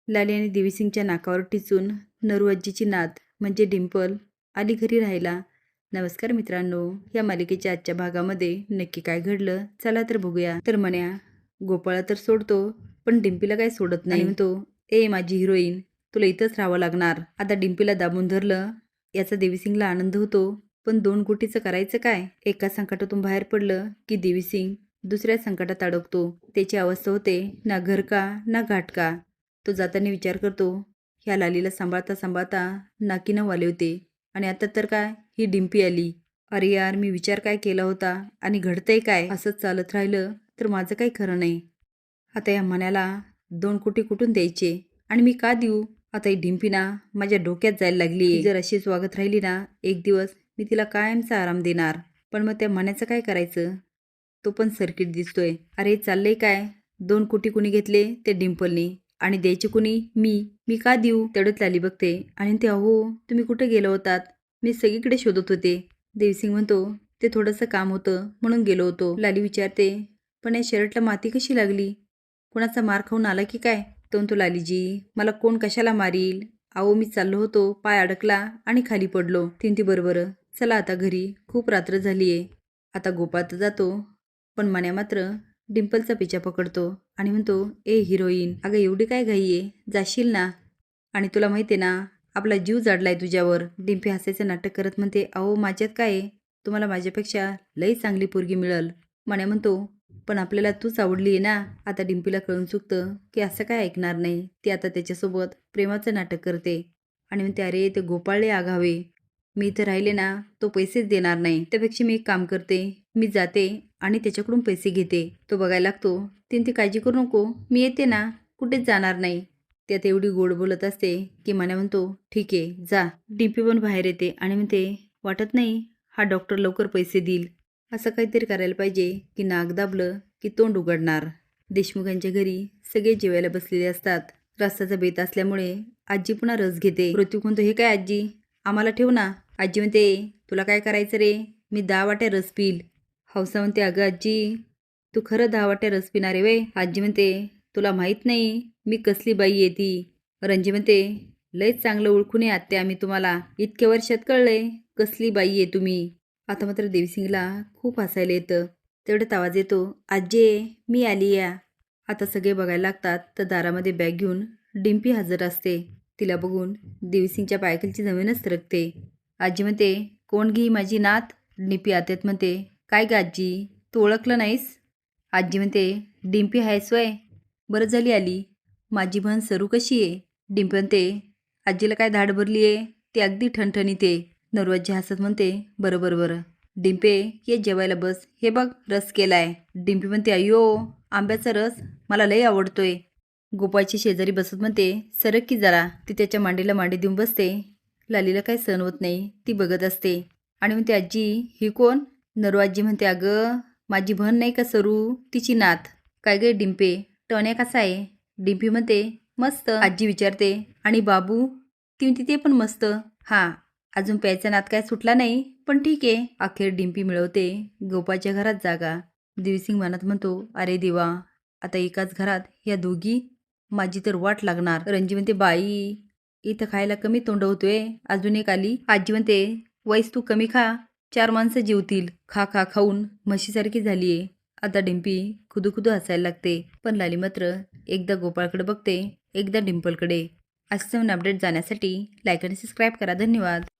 लाली आणि देवीसिंगच्या नाकावर टिचून नरू आजीची नात म्हणजे डिंपल आली घरी राहायला. नमस्कार मित्रांनो, या मालिकेच्या आजच्या भागामध्ये नक्की काय घडलं चला तर बघूया. तर मन्या गोपाळा तर सोडतो पण डिंपीला काय सोडत नाही. म्हणतो, ए माझी हिरोईन, तुला इथंच राहावं लागणार. आता डिंपीला दाबून धरलं याचा देवीसिंगला आनंद होतो, पण दोन गोटीचं करायचं काय. एका संकटातून बाहेर पडलं की देवीसिंग दुसऱ्या संकटात अडकतो. त्याची अवस्था होते ना घर का ना घाट का. तो जाताना विचार करतो, ह्या लालीला सांभाळता सांभाळता नाकीनं वाले होते आणि आता तर काय ही डिंपी आली. अरे यार, मी विचार काय केला होता आणि घडतंय काय. असंच चालत राहिलं तर माझं काही खरं नाही. आता या मन्याला 2 कोटी कुठून द्यायचे आणि मी का देऊ. आता ही डिंपी ना माझ्या डोक्यात जायला लागली. जर अशीच वागत राहिली ना एक दिवस मी तिला कायमचा आराम देणार. पण मग त्या मन्याचं काय करायचं. तो पण सर्किट दिसतोय. अरे चाललंय काय. 2 कोटी कुणी घेतले ते डिंपलने आणि द्यायचे कुणी मी का देऊ. तेवढंच लाली बघते आणि ते, अहो तुम्ही कुठे गेलो होतात, मी सगळीकडे शोधत होते. देवसिंग म्हणतो, ते थोडंसं काम होतं म्हणून गेलो होतो. लाली विचारते, पण या शर्टला माती कशी लागली, कोणाचा मार खाऊन आला की काय. तो म्हणतो, लालीजी मला कोण कशाला मारील, अहो मी चाललो होतो, पाय अडकला आणि खाली पडलो. ती बरोबर, चला आता घरी, खूप रात्र झालीये. आता गोपाळ तर जातो पण मन्या मात्र डिंपलचा पिछा पकडतो आणि म्हणतो, ए हिरोईन, अगं एवढी काय घाई आहे, जाशील ना. आणि तुला माहिती आहे ना आपला जीव जाडलाय तुझ्यावर. डिंपी हसायचं नाटक करत म्हणते, अहो माझ्यात काय आहे, तुम्हाला माझ्यापेक्षा लई चांगली पोरगी मिळल. मन्या म्हणतो, पण आपल्याला तूच आवडली आहे ना. आता डिंपीला कळून चुकतं की असं काय ऐकणार नाही. ती आता त्याच्यासोबत प्रेमाचं नाटक करते आणि म्हणते, अरे ते गोपाळले आघावे, मी इथं राहिले ना तो पैसेच देणार नाही. त्यापेक्षा मी एक काम करते, मी जाते आणि त्याच्याकडून पैसे घेते. तो बघायला लागतो. ती काळजी करू नको, मी येते ना, कुठेच जाणार नाही. ती आता एवढी गोड बोलत असते की मन्या म्हणतो, ठीक आहे जा. डिंपी पण बाहेर येते आणि म्हणते, वाटत नाही हा डॉक्टर लवकर पैसे देईल. असं काहीतरी करायला पाहिजे की नाक दाबलं की तोंड उघडणार. देशमुखांच्या घरी सगळे जेवायला बसलेले असतात. रस्त्याचा बेत असल्यामुळे आजी पुन्हा रस घेते. ऋतिक म्हणतो, हे काय आजी, आम्हाला ठेव ना. आजी म्हणते, तुला काय करायचं रे, मी 10 वाट्या रस पिल. हौसा म्हणते, अगं आजी तू खरं 10 वाट्या रस पिणार आहे वे. आजी म्हणते, तुला माहीत नाही मी कसली बाई आहे ती. रणजी म्हणते, लयच चांगलं ओळखून आहे आत्या आम्ही तुम्हाला, इतक्या वर्षात कळलंय कसली बाई आहे तुम्ही. आता मात्र देवीसिंगला खूप हसायला येतं. तेवढ्यात आवाज येतो, आजी मी आली या. आता सगळे बघायला लागतात तर दारामध्ये बॅग घेऊन डिंपी हजर असते. तिला बघून देवीसिंगच्या पायाखालची जमीनच सरकते. आजी म्हणते, कोण घे माझी नात. डिंपी आत्यात म्हणते, काय ग आजी, तू ओळखलं नाहीस. आजी म्हणते, डिंपी आहेस वय, बरं झाली आली. माझी बहीण सरू कशी आहे. डिंपी म्हणते, आजीला काय धाड भरली आहे, ती अगदी ठणठणीत आहे. नरू आजी हसत म्हणते, बरं बरं बरं डिंपे ये जेवायला बस, हे बघ रस केलाय. डिंपी म्हणते, अय्यो आंब्याचा रस मला लई आवडतोय. गोपाळची शेजारी बसत म्हणते, सरक की जरा. ती त्याच्या मांडीला मांडी देऊन बसते. लालीला काही सहन होत नाही, ती बघत असते आणि म्हणते, आजी ही कोण. नरू आजी म्हणते, अगं माझी बहीण नाही का सरू, तिची नात. काय गे डिंपे, टोन्या कसा आहे. डिंपी म्हणते, मस्त. आजी विचारते, आणि बाबू. ती म्हणते, ते पण मस्त. हां, अजून प्यायचा नात काय सुटला नाही, पण ठीक आहे. अखेर डिंपी मिळवते गोपाळच्या घरात जागा. देवीसिंग मनात म्हणतो, अरे देवा, आता एकाच घरात या दोघी, माझी तर वाट लागणार. रणजी म्हणते, बाई इथं खायला कमी तोंड होतोय, अजून एक आली. आजी म्हणते, वैस तू कमी खा, 4 माणसं जेवतील. खा खा खाऊन म्हशीसारखी झालीये. आता डिंपी खुदू खुदू हसायला लागते. पण लाली मात्र एकदा गोपाळकडे बघते, एकदा डिंपलकडे. असे अपडेट जाण्यासाठी लाईक आणि सबस्क्राईब करा. धन्यवाद.